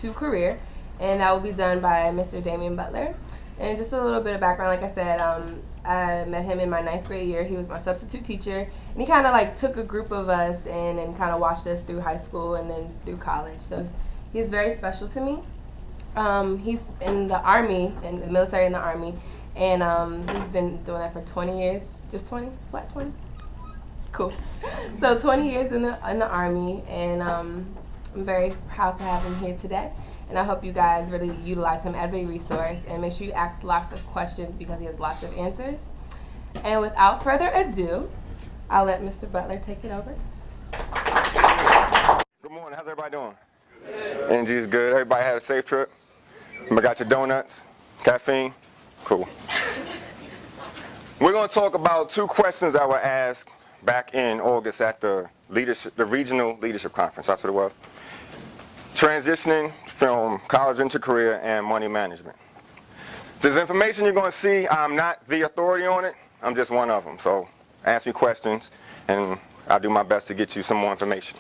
to career, and that will be done by Mr. Damien Butler. And just a little bit of background, like I said, I met him in my 9th grade year. He was my substitute teacher, and he kind of like took a group of us in and kind of watched us through high school and then through college. So he's very special to me. He's in the Army, in the military in the Army, and he's been doing that for 20 years. Just 20? Flat 20? Cool. So 20 years in the Army, and I'm very proud to have him here today. And I hope you guys really utilize him as a resource, and make sure you ask lots of questions because he has lots of answers. And without further ado, I'll let Mr. Butler take it over. Good morning. How's everybody doing? Good. Energy's good. Everybody had a safe trip? I got your donuts, caffeine? Cool. We're going to talk about 2 questions that were asked back in August at the Regional Leadership Conference. That's what it was. Transitioning from college into career and money management. This information you're going to see, I'm not the authority on it. I'm just one of them. So ask me questions, and I'll do my best to get you some more information.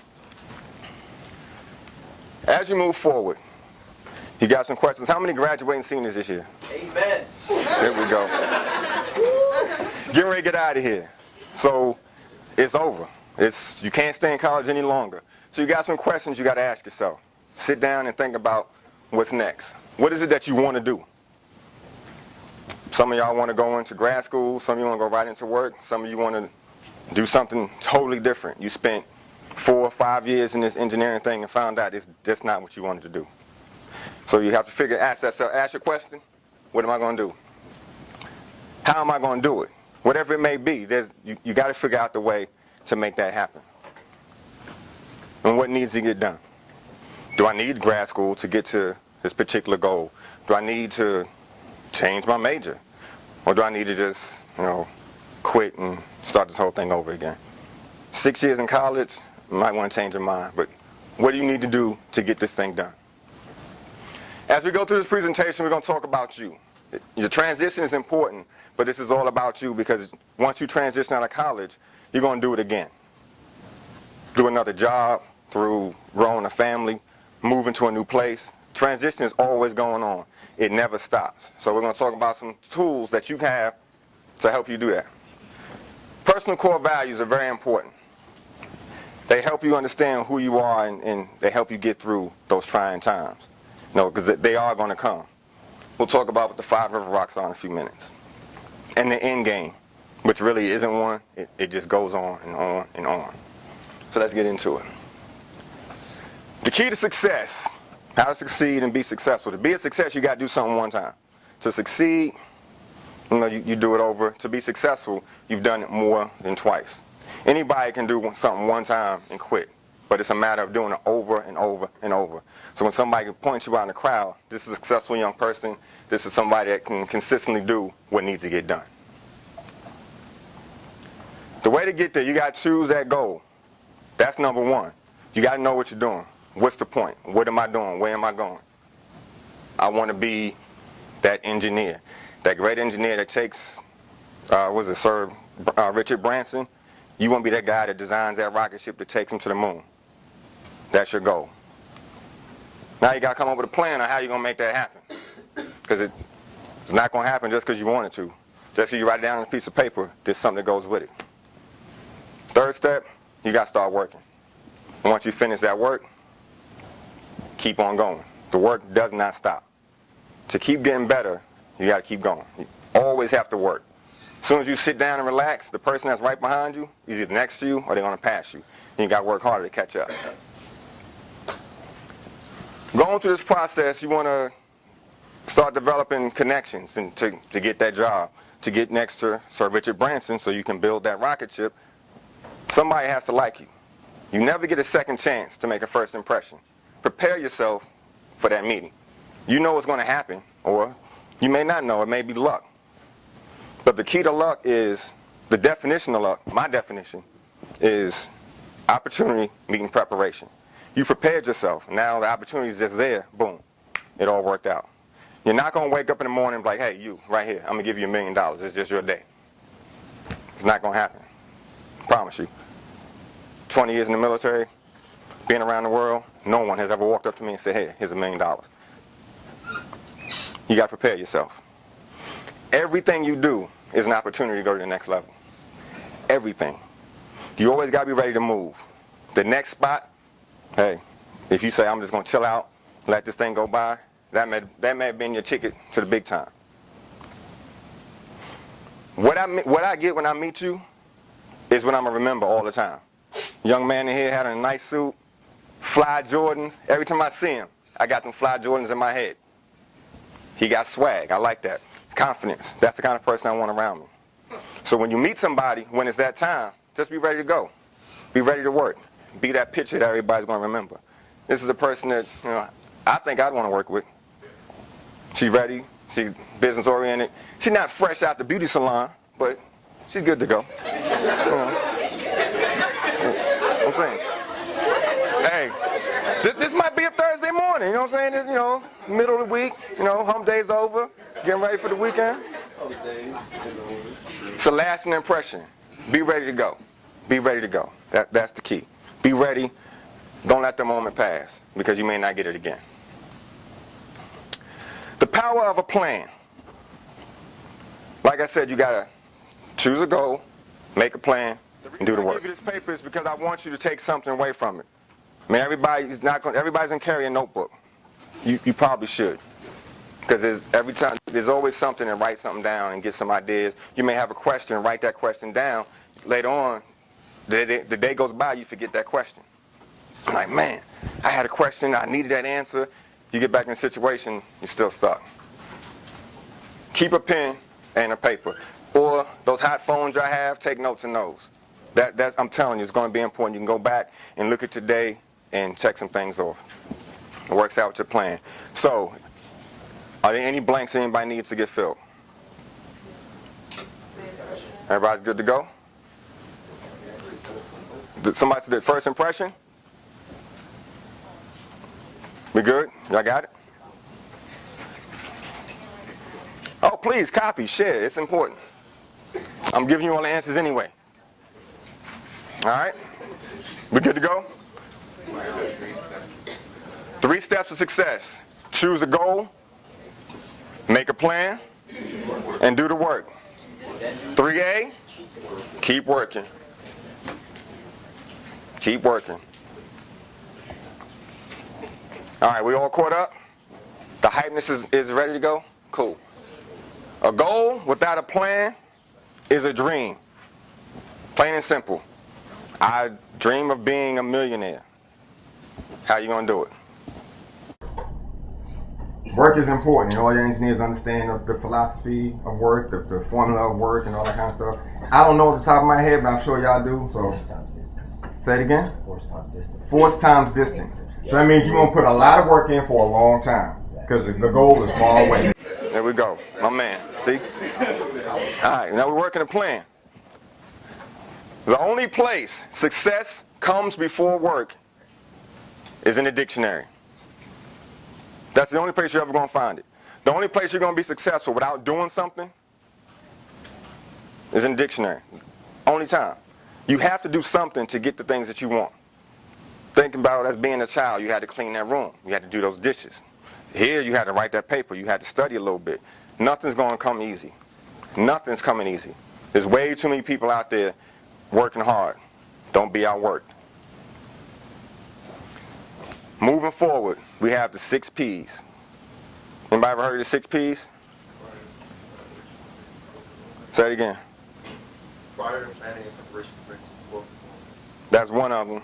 As you move forward, you got some questions. How many graduating seniors this year? Amen. There we go. Getting ready to get out of here. So it's over. You can't stay in college any longer. So you got some questions you got to ask yourself. Sit down and think about what's next. What is it that you want to do? Some of y'all want to go into grad school. Some of you want to go right into work. Some of you want to do something totally different. You spent 4 or 5 years in this engineering thing and found out it's just not what you wanted to do. So you have to ask your question, what am I going to do? How am I going to do it? Whatever it may be, you got to figure out the way to make that happen. And what needs to get done? Do I need grad school to get to this particular goal? Do I need to change my major? Or do I need to just, quit and start this whole thing over again? 6 years in college, you might want to change your mind, but what do you need to do to get this thing done? As we go through this presentation, we're going to talk about you. Your transition is important, but this is all about you, because once you transition out of college, you're going to do it again. Do another job, through growing a family, moving to a new place. Transition is always going on. It never stops. So we're going to talk about some tools that you have to help you do that. Personal core values are very important. They help you understand who you are, and they help you get through those trying times. Because they are going to come. We'll talk about what the 5 river rocks are in a few minutes. And the end game, which really isn't one. It just goes on and on and on. So let's get into it. The key to success, how to succeed and be successful. To be a success, you got to do something one time. To succeed, you do it over. To be successful, you've done it more than twice. Anybody can do something one time and quit, but it's a matter of doing it over and over and over. So when somebody points you out in the crowd, this is a successful young person, this is somebody that can consistently do what needs to get done. The way to get there, you got to choose that goal. That's number one. You got to know what you're doing. What's the point? What am I doing? Where am I going? I want to be that engineer, that great engineer that takes, Sir Richard Branson? You want to be that guy that designs that rocket ship that takes him to the moon. That's your goal. Now you got to come up with a plan on how you're going to make that happen. Because it's not going to happen just because you want it to. Just because you write it down on a piece of paper, there's something that goes with it. Third step, you got to start working. And once you finish that work, keep on going. The work does not stop. To keep getting better, you got to keep going. You always have to work. As soon as you sit down and relax, the person that's right behind you is either next to you or they're going to pass you. And you got to work harder to catch up. Going through this process, you want to start developing connections and to get that job, to get next to Sir Richard Branson so you can build that rocket ship. Somebody has to like you. You never get a second chance to make a first impression. Prepare yourself for that meeting. You know what's going to happen, or you may not know. It may be luck. But the key to luck is, the definition of luck, my definition, is opportunity meeting preparation. You prepared yourself. Now the opportunity is just there. Boom. It all worked out. You're not going to wake up in the morning and be like, hey, you, right here, I'm going to give you $1 million. It's just your day. It's not going to happen. I promise you. 20 years in the military, being around the world, no one has ever walked up to me and said, hey, here's $1 million. You got to prepare yourself. Everything you do is an opportunity to go to the next level. Everything. You always got to be ready to move. The next spot, hey, if you say, I'm just going to chill out, let this thing go by, that may have been your ticket to the big time. What I get when I meet you is what I'm going to remember all the time. Young man in here had a nice suit, fly Jordans. Every time I see him, I got them fly Jordans in my head. He got swag. I like that. Confidence. That's the kind of person I want around me. So when you meet somebody, when it's that time, just be ready to go. Be ready to work. Be that picture that everybody's going to remember. This is a person that, I think I'd want to work with. She's ready. She's business oriented. She's not fresh out the beauty salon, but she's good to go. I'm saying, hey, this might be a Thursday morning, you know what I'm saying? It's, middle of the week, hump day's over, getting ready for the weekend. It's a lasting impression. Be ready to go. Be ready to go. That's the key. Be ready. Don't let the moment pass, because you may not get it again. The power of a plan. Like I said, you got to choose a goal, make a plan, and do the work. I give you this paper is because I want you to take something away from it. I mean, everybody's going to carry a notebook. You probably should. Because there's always something, and write something down and get some ideas. You may have a question, write that question down. Later on, the day goes by, you forget that question. I'm like, man, I had a question, I needed that answer. You get back in the situation, you're still stuck. Keep a pen and a paper. Or those hot phones I have, take notes in those. I'm telling you, it's going to be important. You can go back and look at today and check some things off. It works out with your plan. So, are there any blanks anybody needs to get filled? Everybody's good to go? Did somebody say the first impression? We good? Y'all got it? Oh, please, copy, share. It's important. I'm giving you all the answers anyway. All right? We good to go? 3 steps to success. Choose a goal, make a plan, and do the work. 3A, keep working. Keep working. All right, we all caught up? The hypeness is ready to go? Cool. A goal without a plan is a dream. Plain and simple. I dream of being a millionaire. How you gonna do it? Work is important. All your engineers understand the philosophy of work, the formula of work, and all that kind of stuff. I don't know at the top of my head, but I'm sure y'all do. So, say it again. Force times distance. So that means you're gonna put a lot of work in for a long time, because the goal is far away. There we go, my man. See? All right, now we're working a plan. The only place success comes before work is in the dictionary. That's the only place you're ever going to find it. The only place you're going to be successful without doing something is in the dictionary. Only time. You have to do something to get the things that you want. Think about it as being a child. You had to clean that room. You had to do those dishes. Here you had to write that paper. You had to study a little bit. Nothing's going to come easy. Nothing's coming easy. There's way too many people out there working hard. Don't be outworked. Moving forward, we have the 6 P's. Anybody ever heard of the 6 P's? Say it again. Prior planning and preparation prevents poor performance. That's one of them.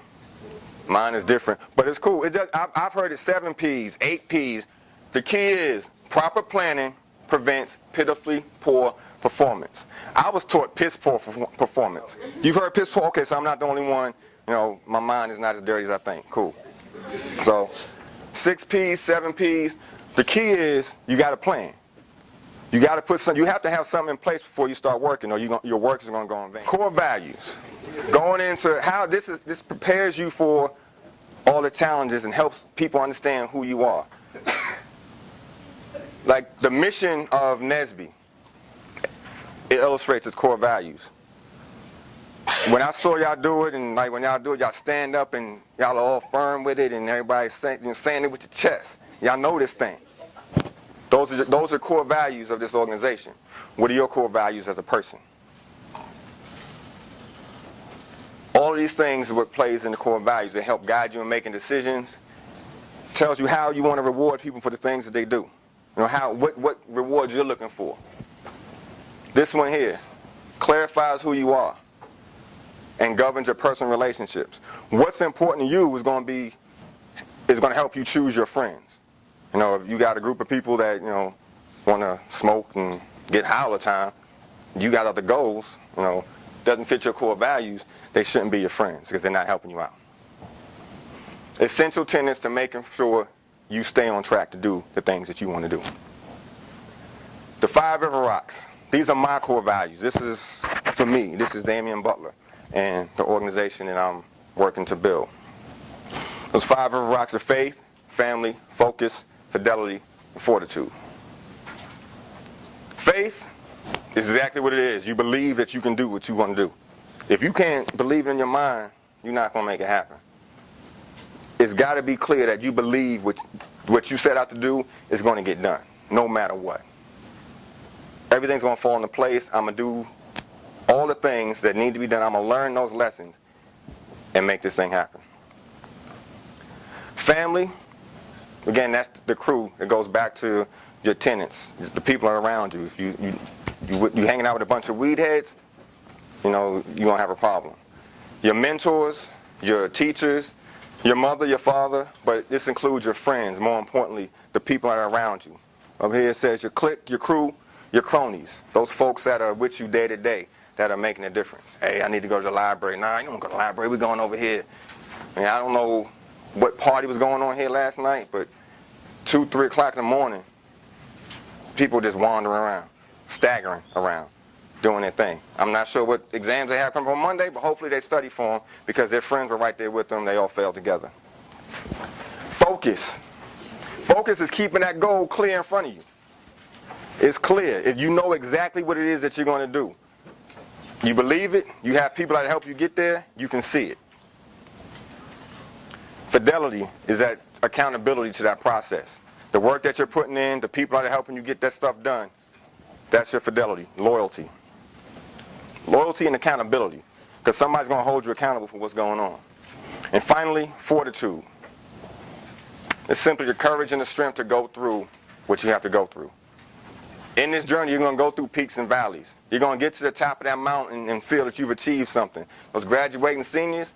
Mine is different, but it's cool. I've heard it 7 P's, 8 P's. The key is proper planning prevents pitifully poor performance. I was taught piss poor performance. You've heard piss poor? Okay, so I'm not the only one. My mind is not as dirty as I think. Cool. So 6 P's, 7 P's. The key is you got to plan. You got to put some. You have to have something in place before you start working, or your work is going to go in vain. Core values. Going into how this prepares you for all the challenges and helps people understand who you are. Like the mission of NSBE, it illustrates its core values. when I saw y'all do it, and like when y'all do it, y'all stand up and y'all are all firm with it, and everybody's saying it with your chest. Y'all know this thing. Those are core values of this organization. What are your core values as a person? All of these things are what plays in the core values. They help guide you in making decisions. Tells you how you want to reward people for the things that they do. You know, what rewards you're looking for. This one here clarifies who you are and governs your personal relationships. What's important to you is going to help you choose your friends. You know, if you got a group of people that, you know, want to smoke and get high all the time, you got other goals, you know, doesn't fit your core values, they shouldn't be your friends because they're not helping you out. Essential tenets to making sure you stay on track to do the things that you want to do. The 5 River Rocks. These are my core values. This is, for me, this is Damien Butler and the organization that I'm working to build. Those 5 River Rocks are faith, family, focus, fidelity, and fortitude. Faith is exactly what it is. You believe that you can do what you want to do. If you can't believe it in your mind, you're not going to make it happen. It's got to be clear that you believe what you set out to do is going to get done, no matter what. Everything's going to fall into place. I'm going to do all the things that need to be done. I'm going to learn those lessons and make this thing happen. Family, again, that's the crew. It goes back to your tenants, the people around you. If you hanging out with a bunch of weed heads, you know, you're going to have a problem. Your mentors, your teachers, your mother, your father, but this includes your friends, more importantly, the people that are around you. Over here it says your clique, your crew, your cronies, those folks that are with you day to day that are making a difference. Hey, I need to go to the library. Nah, you don't go to the library, we're going over here. I mean, I don't know what party was going on here last night, but 2, 3 o'clock in the morning, people just wandering around, staggering around, doing their thing. I'm not sure what exams they have coming on Monday, but hopefully they study for them because their friends were right there with them. They all failed together. Focus. Focus is keeping that goal clear in front of you. It's clear. If you know exactly what it is that you're going to do, you believe it, you have people that help you get there, you can see it. Fidelity is that accountability to that process. The work that you're putting in, the people that are helping you get that stuff done, that's your fidelity. Loyalty. Loyalty and accountability, because somebody's going to hold you accountable for what's going on. And finally, fortitude. It's simply the courage and the strength to go through what you have to go through. In this journey, you're going to go through peaks and valleys. You're going to get to the top of that mountain and feel that you've achieved something. Those graduating seniors,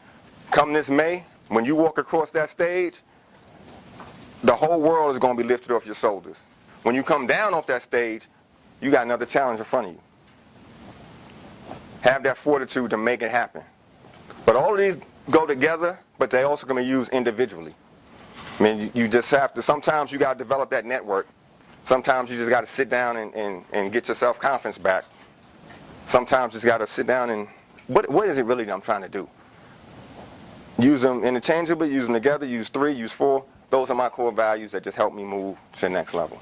come this May, when you walk across that stage, the whole world is going to be lifted off your shoulders. When you come down off that stage, you got another challenge in front of you. Have that fortitude to make it happen. But all of these go together, but they also can be used individually. I mean, you just have to, sometimes you got to develop that network. Sometimes you just got to sit down and get your self-confidence back. Sometimes you just got to sit down and, what is it really that I'm trying to do? Use them interchangeably, use them together, use 3, use 4. Those are my core values that just help me move to the next level.